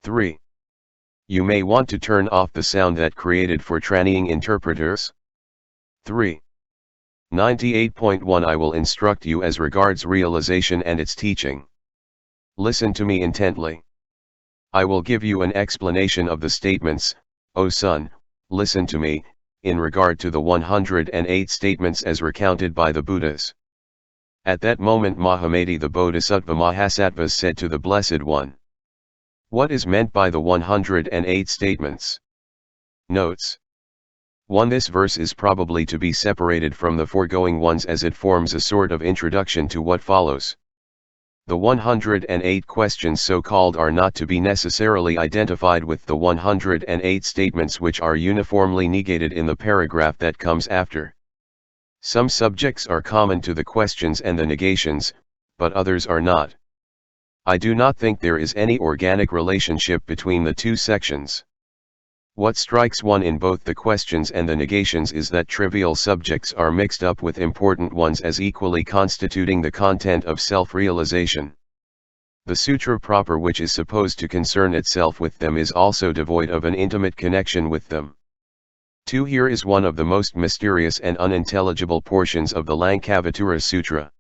3. You may want to turn off the sound that created for trannying interpreters. 3. 98.1 I will instruct you as regards realization and its teaching. Listen to me intently. I will give you an explanation of the statements, O son, listen to me, in regard to the 108 statements as recounted by the Buddhas. At that moment Mahamati the bodhisattva-mahasattva said to the Blessed One, what is meant by the 108 statements? Notes. 1. This verse is probably to be separated from the foregoing ones as it forms a sort of introduction to what follows. The 108 questions so-called are not to be necessarily identified with the 108 statements which are uniformly negated in the paragraph that comes after. Some subjects are common to the questions and the negations, but others are not. I do not think there is any organic relationship between the two sections. What strikes one in both the questions and the negations is that trivial subjects are mixed up with important ones as equally constituting the content of self-realization. The sutra proper which is supposed to concern itself with them is also devoid of an intimate connection with them. 2. Here is one of the most mysterious and unintelligible portions of the Lankavattura Sutra.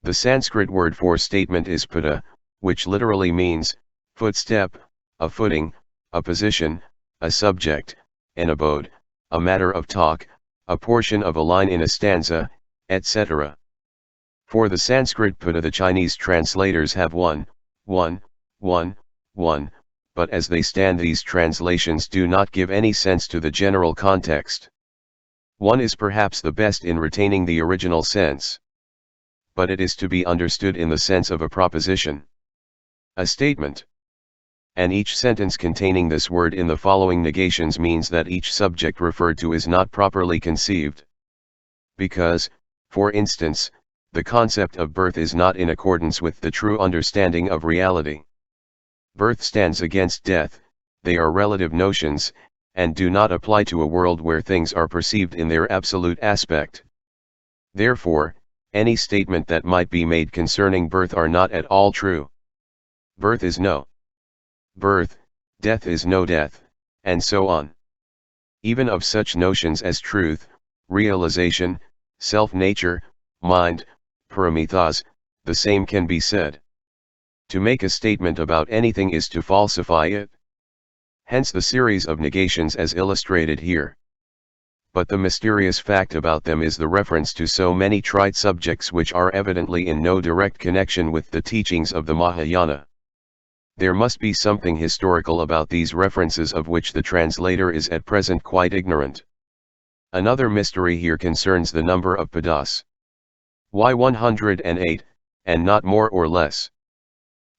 The Sanskrit word for statement is pada, which literally means, footstep, a footing, a position, a subject, an abode, a matter of talk, a portion of a line in a stanza, etc. For the Sanskrit pada the Chinese translators have one, but as they stand these translations do not give any sense to the general context. One is perhaps the best in retaining the original sense. But it is to be understood in the sense of a proposition. A statement. And each sentence containing this word in the following negations means that each subject referred to is not properly conceived. Because, for instance, the concept of birth is not in accordance with the true understanding of reality. Birth stands against death, they are relative notions, and do not apply to a world where things are perceived in their absolute aspect. Therefore, any statement that might be made concerning birth are not at all true. Birth is no birth, death is no death, and so on. Even of such notions as truth, realization, self-nature, mind, paramithas, the same can be said. To make a statement about anything is to falsify it. Hence the series of negations as illustrated here. But the mysterious fact about them is the reference to so many trite subjects which are evidently in no direct connection with the teachings of the Mahayana. There must be something historical about these references of which the translator is at present quite ignorant. Another mystery here concerns the number of padas. Why 108, and not more or less?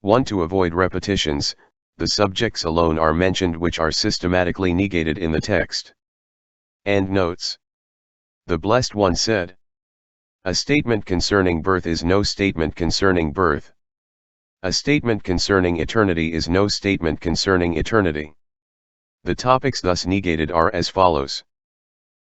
1. To avoid repetitions, the subjects alone are mentioned which are systematically negated in the text. And notes. The Blessed One said, a statement concerning birth is no statement concerning birth. A statement concerning eternity is no statement concerning eternity. The topics thus negated are as follows.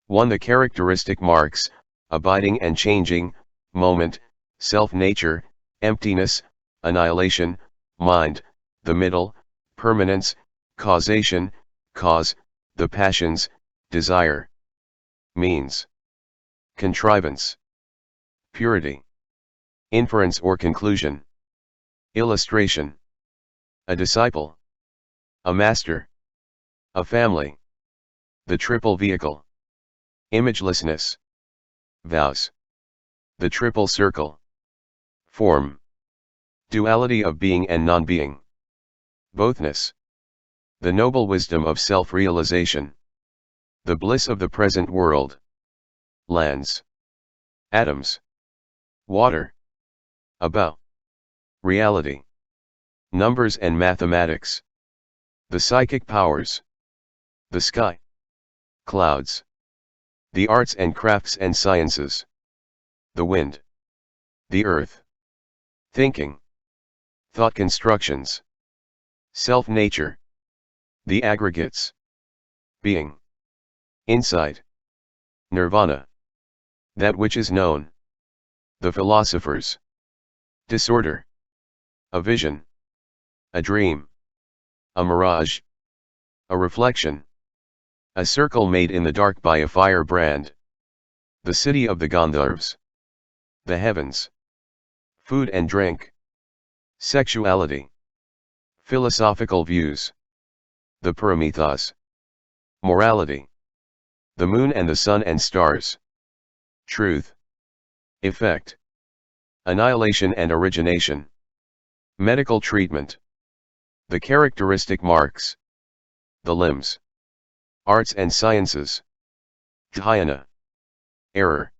1. The characteristic marks, abiding and changing, moment, self-nature, emptiness, annihilation, mind, the middle, permanence, causation, cause, the passions, desire, means, contrivance, purity, inference or conclusion, illustration, a disciple, a master, a family, the triple vehicle, imagelessness, vows, the triple circle, form, duality of being and non-being, bothness, the noble wisdom of self-realization, the bliss of the present world, lands, atoms, water, about, reality, numbers and mathematics, the psychic powers, the sky, clouds, the arts and crafts and sciences, the wind, the earth, thinking, thought constructions, self-nature, the aggregates, being, insight, nirvana, that which is known, the philosophers, disorder, a vision, a dream, A mirage. A reflection. A circle made in the dark by a firebrand. The city of the Gandharvas. The heavens. Food and drink. Sexuality. Philosophical views. The Paramithas. Morality. The moon and the sun and stars. Truth. Effect. Annihilation and origination. Medical treatment. The characteristic marks. The limbs. Arts and sciences. Dhyana. Error.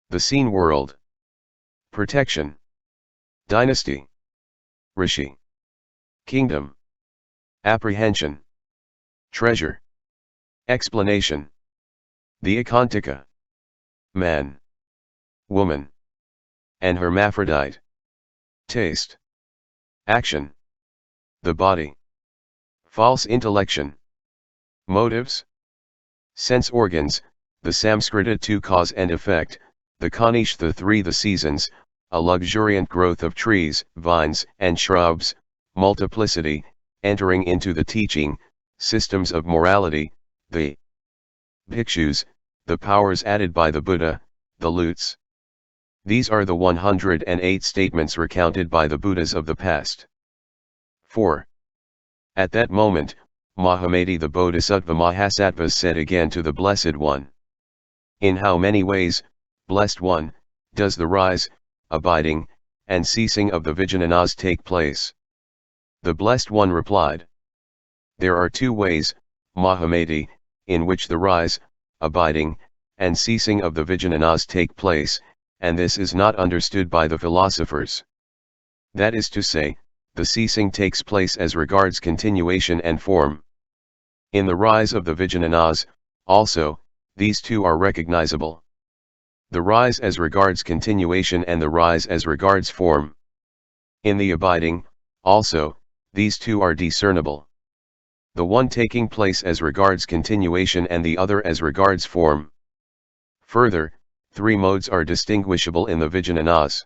The seen world. Protection. Dynasty. Rishi. Kingdom. Apprehension. Treasure. Explanation. The Ekantika. Man. Woman. And hermaphrodite. Taste. Action. The body. False intellection. Motives. Sense organs, the Samskrita 2 cause and effect, the Kanish the 3 the seasons, a luxuriant growth of trees, vines, and shrubs, multiplicity, entering into the teaching, systems of morality, the bhikshus, the powers added by the Buddha, the lutes. These are the 108 statements recounted by the Buddhas of the past. 4. At that moment, Mahamati the bodhisattva-mahasattva said again to the Blessed One, "In how many ways, Blessed One, does the rise, abiding, and ceasing of the Vijnanas take place?" The Blessed One replied, "There are 2 ways, Mahamati, in which the rise, abiding, and ceasing of the Vijnanas take place, and this is not understood by the philosophers. That is to say, the ceasing takes place as regards continuation and form. In the rise of the Vijnanas, also, these 2 are recognizable. The rise as regards continuation and the rise as regards form. In the abiding, also, these 2 are discernible. The one taking place as regards continuation and the other as regards form. Further, 3 modes are distinguishable in the Vijnanas.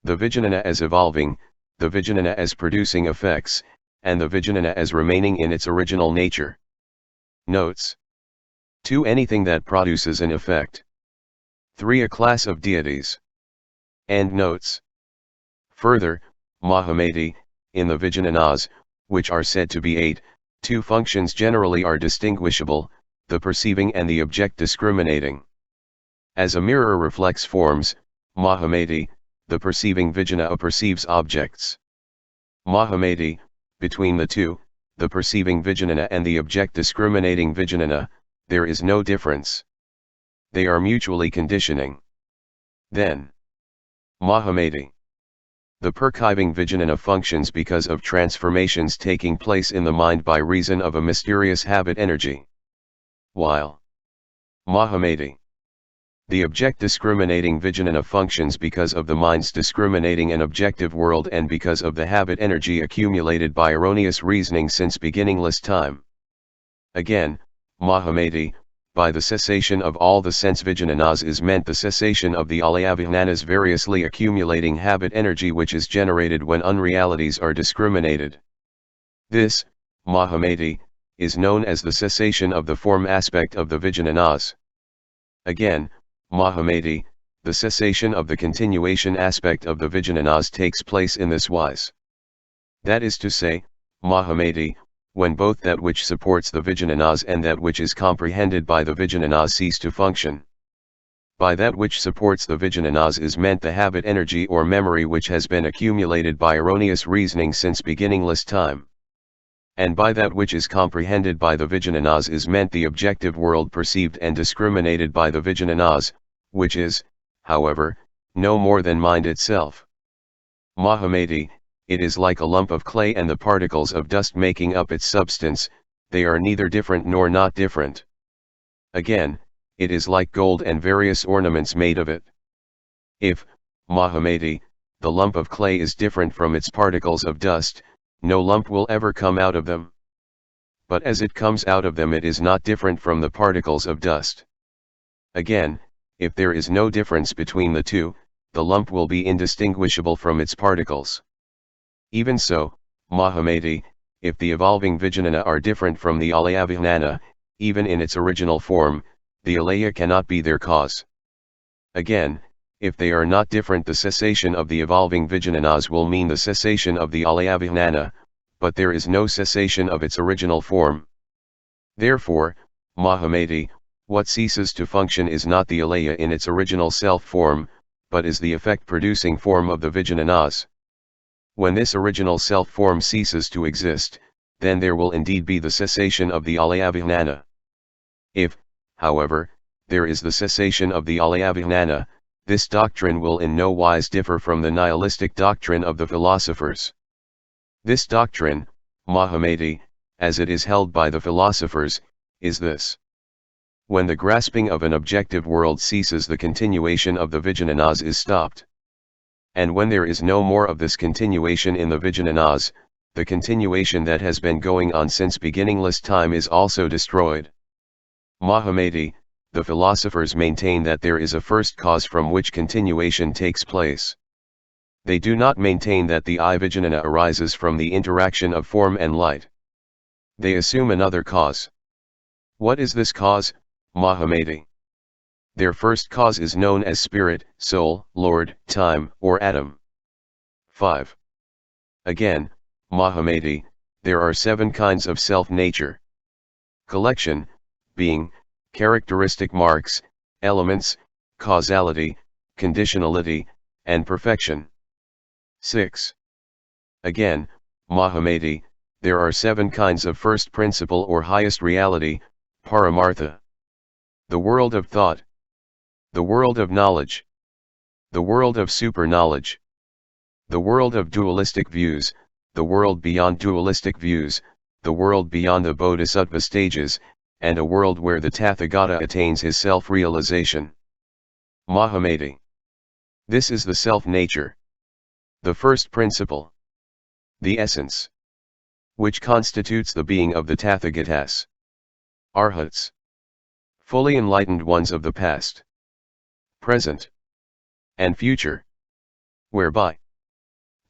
The Vijnana as evolving, the Vijnana as producing effects, and the Vijnana as remaining in its original nature. Notes. 2. Anything that produces an effect. 3. A class of deities. End notes. Further, Mahamati, in the Vijnanas, which are said to be 8, 2 functions generally are distinguishable, the perceiving and the object discriminating. As a mirror reflects forms, Mahamati, the perceiving Vijnana perceives objects. Mahamati, between the 2, the perceiving Vijnana and the object discriminating Vijnana, there is no difference. They are mutually conditioning. Then, Mahamati, the perceiving Vijnana functions because of transformations taking place in the mind by reason of a mysterious habit energy. While Mahamati, the object discriminating Vijnana functions because of the mind's discriminating an objective world and because of the habit energy accumulated by erroneous reasoning since beginningless time. Again, Mahamati, by the cessation of all the sense Vijnanas is meant the cessation of the alayavijnanas variously accumulating habit energy which is generated when unrealities are discriminated. This, Mahamati, is known as the cessation of the form aspect of the Vijnanas. Again, Mahamati, the cessation of the continuation aspect of the Vijnanas takes place in this wise. That is to say, Mahamati, when both that which supports the Vijnanas and that which is comprehended by the Vijnanas cease to function. By that which supports the Vijnanas is meant the habit energy or memory which has been accumulated by erroneous reasoning since beginningless time. And by that which is comprehended by the Vijnanas is meant the objective world perceived and discriminated by the Vijnanas, which is, however, no more than mind itself. Mahamati, it is like a lump of clay and the particles of dust making up its substance, they are neither different nor not different. Again, it is like gold and various ornaments made of it. If, Mahamati, the lump of clay is different from its particles of dust, no lump will ever come out of them. But as it comes out of them it is not different from the particles of dust. Again, if there is no difference between the 2, the lump will be indistinguishable from its particles. Even so, Mahamati, if the evolving vijnana are different from the alaya vijnana, even in its original form, the alaya cannot be their cause. Again, if they are not different, the cessation of the evolving vijnanas will mean the cessation of the alaya vijnana, but there is no cessation of its original form. Therefore, mahamati, what ceases to function is not the alaya in its original self-form, but is the effect-producing form of the vijnanas. When this original self-form ceases to exist, then there will indeed be the cessation of the alaya vijnana. If, however, there is the cessation of the alaya vijnana, this doctrine will in no wise differ from the nihilistic doctrine of the philosophers. This doctrine, mahamati, as it is held by the philosophers, is this. When the grasping of an objective world ceases, the continuation of the vijnanas is stopped. And when there is no more of this continuation in the vijnanas, the continuation that has been going on since beginningless time is also destroyed. Mahamati, the philosophers maintain that there is a first cause from which continuation takes place. They do not maintain that the I-vijnana arises from the interaction of form and light. They assume another cause. What is this cause, mahamati? Their first cause is known as spirit, soul, Lord, time, or atom. 5. Again, mahamati, there are 7 kinds of self-nature. Collection, being, characteristic marks, elements, causality, conditionality, and perfection. 6. Again, mahamati, there are 7 kinds of first principle or highest reality, paramartha. The world of thought, the world of knowledge, the world of super-knowledge, the world of dualistic views, the world beyond dualistic views, the world beyond the bodhisattva stages, and a world where the Tathagata attains his self-realization. Mahamati. This is the self-nature. The first principle. The essence. Which constitutes the being of the Tathagatas. Arhats. Fully enlightened ones of the past, present, and future. Whereby,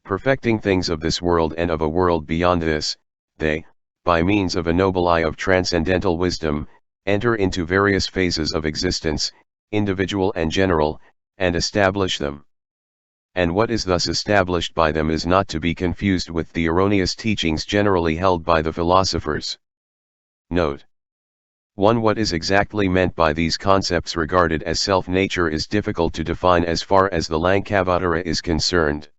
perfecting things of this world and of a world beyond this, they, by means of a noble eye of transcendental wisdom, enter into various phases of existence, individual and general, and establish them. And what is thus established by them is not to be confused with the erroneous teachings generally held by the philosophers. Note 1. What is exactly meant by these concepts regarded as self-nature is difficult to define as far as the Lankavatara is concerned.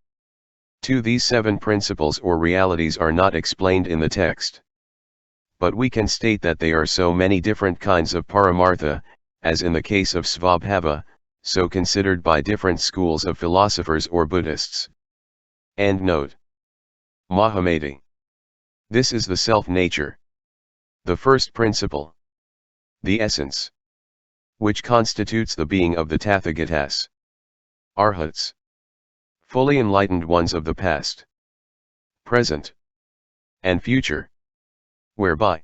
2. These 7 principles or realities are not explained in the text. But we can state that they are so many different kinds of paramartha, as in the case of svabhava, so considered by different schools of philosophers or Buddhists. End note. Mahamati. This is the self-nature. The first principle. The essence. Which constitutes the being of the Tathagatas. Arhats. Fully enlightened ones of the past, present, and future. Whereby,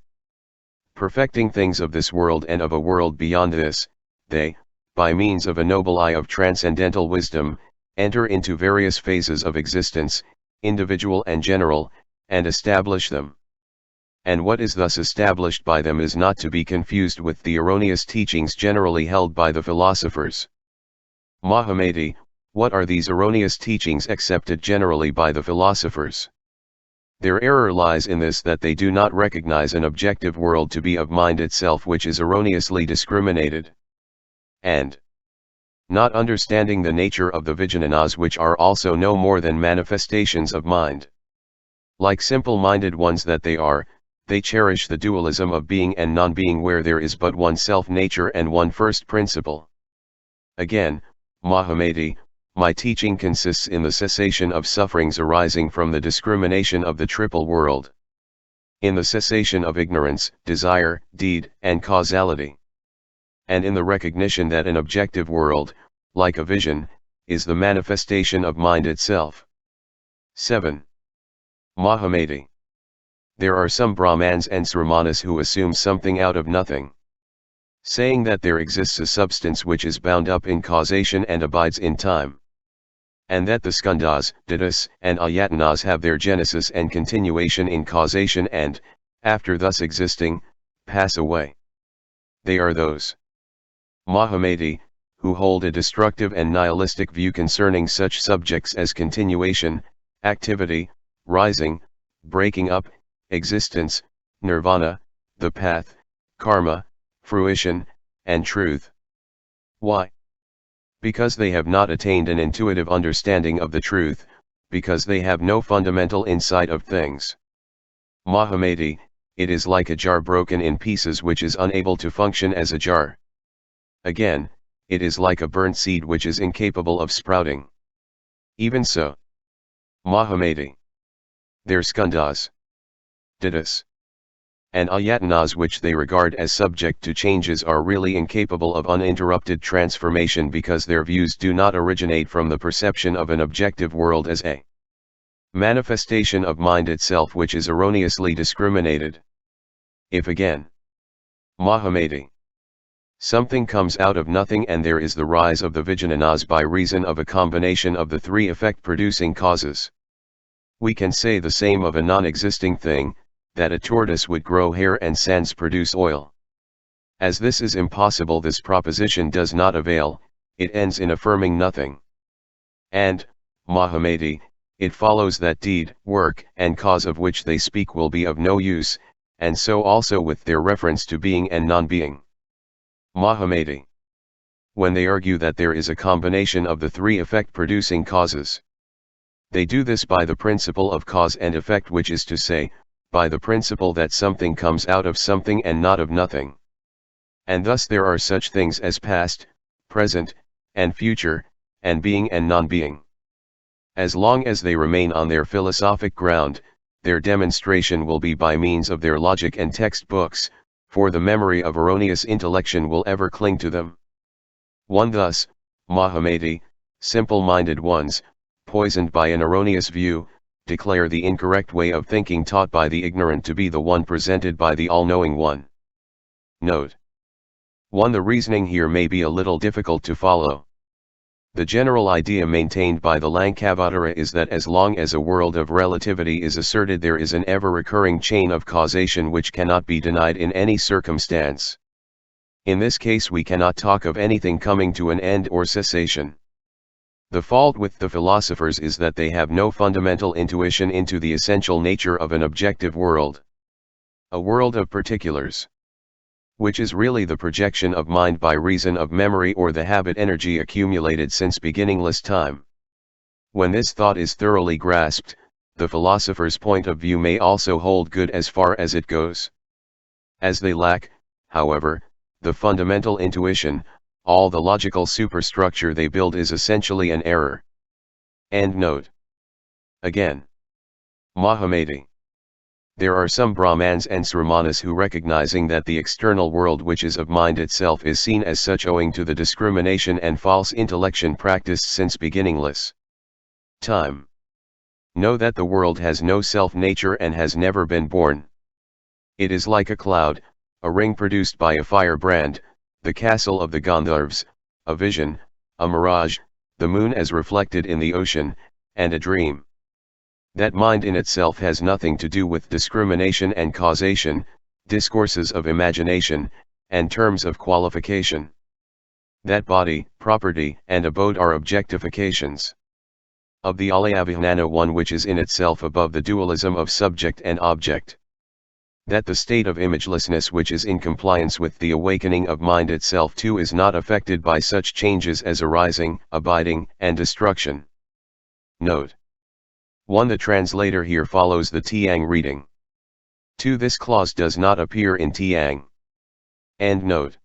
perfecting things of this world and of a world beyond this, they, by means of a noble eye of transcendental wisdom, enter into various phases of existence, individual and general, and establish them. And what is thus established by them is not to be confused with the erroneous teachings generally held by the philosophers. Mahamati, what are these erroneous teachings accepted generally by the philosophers? Their error lies in this, that they do not recognize an objective world to be of mind itself, which is erroneously discriminated. And not understanding the nature of the vijnanas, which are also no more than manifestations of mind. Like simple-minded ones that they are, they cherish the dualism of being and non-being, where there is but one self-nature and one first principle. Again, Mahamati, my teaching consists in the cessation of sufferings arising from the discrimination of the triple world. In the cessation of ignorance, desire, deed, and causality. And in the recognition that an objective world, like a vision, is the manifestation of mind itself. 7. Mahamati. There are some Brahmans and Sramanas who assume something out of nothing, saying that there exists a substance which is bound up in causation and abides in time. and that the skandhas, dhatu's, and ayatanas have their genesis and continuation in causation and, after thus existing, pass away. They are those mahamati, who hold a destructive and nihilistic view concerning such subjects as continuation, activity, rising, breaking up, existence, nirvana, the path, karma, fruition, and truth. Why? Because they have not attained an intuitive understanding of the truth, because they have no fundamental insight of things. Mahamati, it is like a jar broken in pieces which is unable to function as a jar. Again, it is like a burnt seed which is incapable of sprouting. Even so, Mahamati, their skandhas, dhatu's, and ayatanas which they regard as subject to changes are really incapable of uninterrupted transformation because their views do not originate from the perception of an objective world as a manifestation of mind itself which is erroneously discriminated. If again, Mahamati, something comes out of nothing and there is the rise of the vijnanas by reason of a combination of the three effect-producing causes. We can say the same of a non-existing thing, that a tortoise would grow hair and sands produce oil. As this is impossible, this proposition does not avail, it ends in affirming nothing. And, Mahamati, it follows that deed, work, and cause of which they speak will be of no use, and so also with their reference to being and non-being. Mahamati, when they argue that there is a combination of the three effect-producing causes, they do this by the principle of cause and effect, which is to say, by the principle that something comes out of something and not of nothing. And thus there are such things as past, present, and future, and being and non-being. As long as they remain on their philosophic ground, their demonstration will be by means of their logic and textbooks, for the memory of erroneous intellection will ever cling to them. One thus, Mahamati, simple-minded ones, poisoned by an erroneous view, declare the incorrect way of thinking taught by the ignorant to be the one presented by the all-knowing one. Note 1. The reasoning here may be a little difficult to follow. The general idea maintained by the Lankavatara is that as long as a world of relativity is asserted, there is an ever-recurring chain of causation which cannot be denied in any circumstance. In this case we cannot talk of anything coming to an end or cessation. The fault with the philosophers is that they have no fundamental intuition into the essential nature of an objective world. A world of particulars, which is really the projection of mind by reason of memory or the habit energy accumulated since beginningless time. When this thought is thoroughly grasped, the philosopher's point of view may also hold good as far as it goes. As they lack, however, the fundamental intuition, all the logical superstructure they build is essentially an error. End note. Again, Mahamati. There are some Brahmans and Sramanas who, recognizing that the external world which is of mind itself is seen as such owing to the discrimination and false intellection practiced since beginningless time, know that the world has no self-nature and has never been born. It is like a cloud, a ring produced by a firebrand, the castle of the Gandharvas, a vision, a mirage, the moon as reflected in the ocean, and a dream. That mind in itself has nothing to do with discrimination and causation, discourses of imagination, and terms of qualification. That body, property, and abode are objectifications of the alayavijnana one which is in itself above the dualism of subject and object. That the state of imagelessness which is in compliance with the awakening of mind itself too is not affected by such changes as arising, abiding, and destruction. Note 1. The translator here follows the Tiang reading. 2. This clause does not appear in Tiang. End note.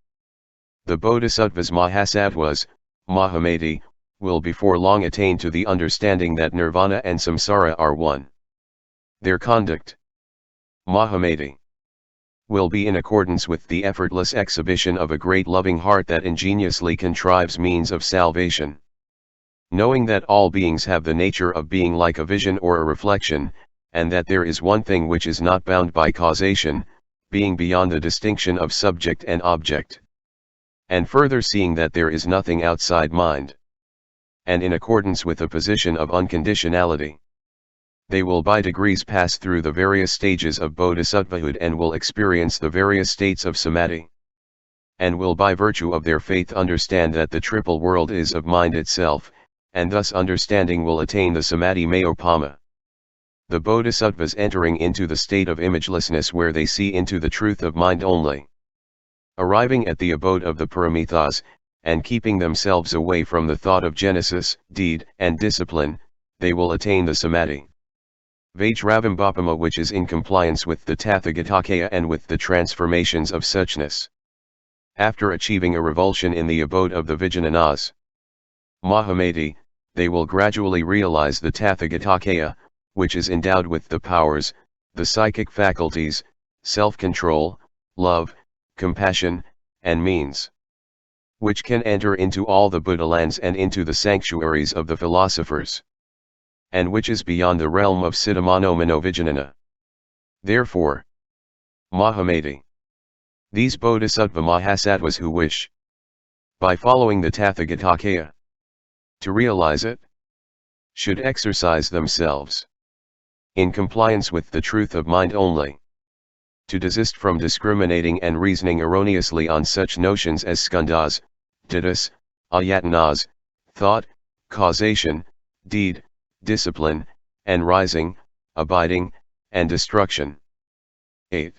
The bodhisattva-mahasattva's, Mahamati, will before long attain to the understanding that nirvana and samsara are one. Their conduct, Mahamati, will be in accordance with the effortless exhibition of a great loving heart that ingeniously contrives means of salvation. Knowing that all beings have the nature of being like a vision or a reflection, and that there is one thing which is not bound by causation, being beyond the distinction of subject and object. And further seeing that there is nothing outside mind. and in accordance with a position of unconditionality. They will by degrees pass through the various stages of bodhisattvahood and will experience the various states of samadhi. And will by virtue of their faith understand that the triple world is of mind itself, and thus understanding will attain the samadhi mayopama. The bodhisattvas entering into the state of imagelessness where they see into the truth of mind only. Arriving at the abode of the paramithas, and keeping themselves away from the thought of genesis, deed, and discipline, they will attain the samadhi. Vajravambhapama, which is in compliance with the Tathagatagata and with the transformations of suchness. After achieving a revulsion in the abode of the Vijnanas Mahamati, they will gradually realize the Tathagatagata, which is endowed with the powers, the psychic faculties, self-control, love, compassion, and means, which can enter into all the Buddha lands and into the sanctuaries of the philosophers, and which is beyond the realm of Siddhamano Manovijnana. Therefore, Mahamati, these bodhisattva-mahasattvas who wish, by following the Tathagatagata, to realize it, should exercise themselves, in compliance with the truth of mind only, to desist from discriminating and reasoning erroneously on such notions as skandhas, dhatu's, ayatanas, thought, causation, deed, discipline, and rising, abiding, and destruction. 8.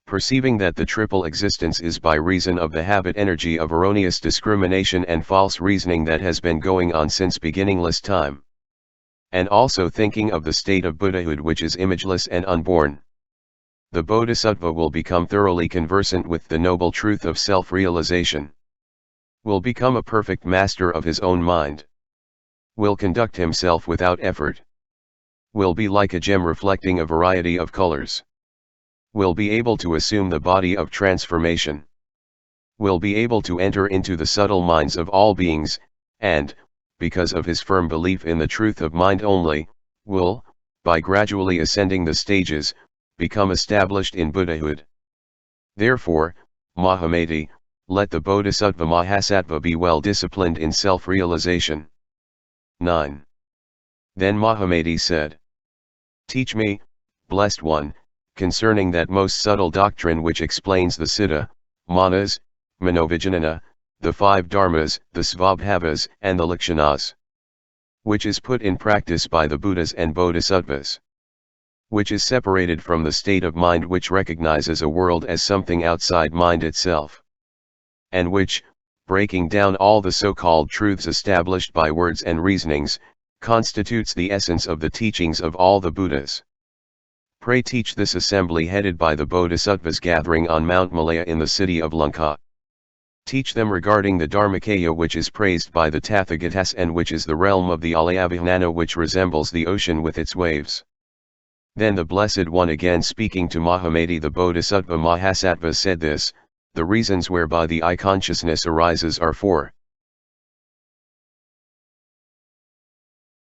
Perceiving that the triple existence is by reason of the habit energy of erroneous discrimination and false reasoning that has been going on since beginningless time. And also thinking of the state of Buddhahood which is imageless and unborn. The bodhisattva will become thoroughly conversant with the noble truth of self-realization. Will become a perfect master of his own mind. Will conduct himself without effort. Will be like a gem reflecting a variety of colors. Will be able to assume the body of transformation. Will be able to enter into the subtle minds of all beings, and, because of his firm belief in the truth of mind only, will, by gradually ascending the stages, become established in Buddhahood. Therefore, Mahamati, let the Bodhisattva-Mahasattva be well disciplined in self-realization. 9. Then Mahamati said, "Teach me, Blessed One, concerning that most subtle doctrine which explains the Siddha, Manas, Manovijnana, the 5 Dharmas, the Svabhavas and the Lakshanas, which is put in practice by the Buddhas and Bodhisattvas, which is separated from the state of mind which recognizes a world as something outside mind itself, and which, breaking down all the so-called truths established by words and reasonings, constitutes the essence of the teachings of all the Buddhas. Pray teach this assembly headed by the Bodhisattvas gathering on Mount Malaya in the city of Lanka. Teach them regarding the Dharmakaya which is praised by the Tathagatas and which is the realm of the Alayavijnana which resembles the ocean with its waves." Then the Blessed One again speaking to Mahamati the Bodhisattva Mahasattva said this, "The reasons whereby the I consciousness arises are 4.